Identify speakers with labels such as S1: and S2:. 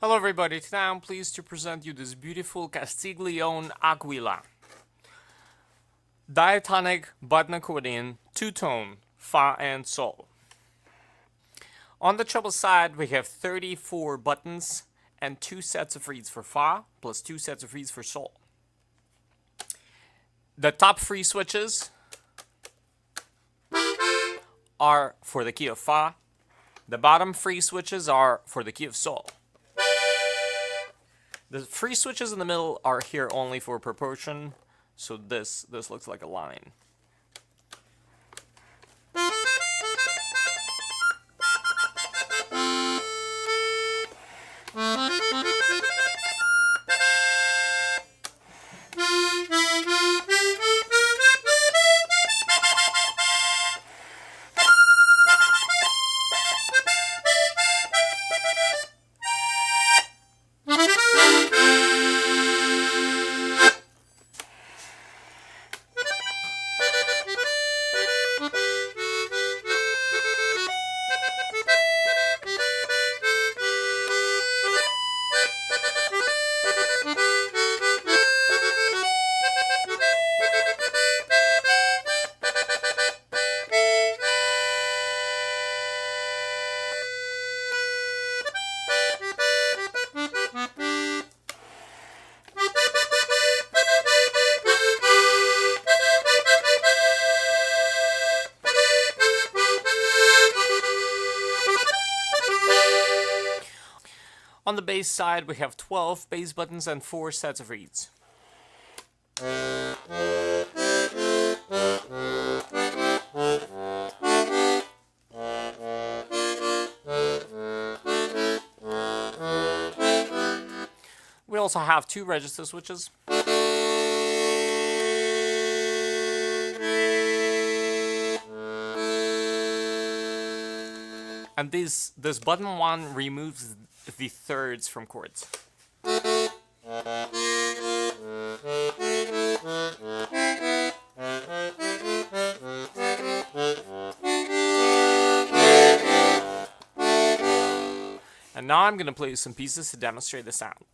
S1: Hello everybody, today I'm pleased to present you this beautiful Castiglione Aguila. Diatonic button accordion, two-tone, Fa and Sol. On the treble side we have 34 buttons and 2 sets of reeds for Fa, plus 2 sets of reeds for Sol. The top 3 switches are for the key of Fa. The bottom 3 switches are for the key of Sol. The 3 switches in the middle are here only for proportion, so this looks like a line. On the bass side, we have 12 bass buttons and 4 sets of reeds. We also have 2 register switches. And this button 1 removes the thirds from chords. And now I'm going to play some pieces to demonstrate the sound.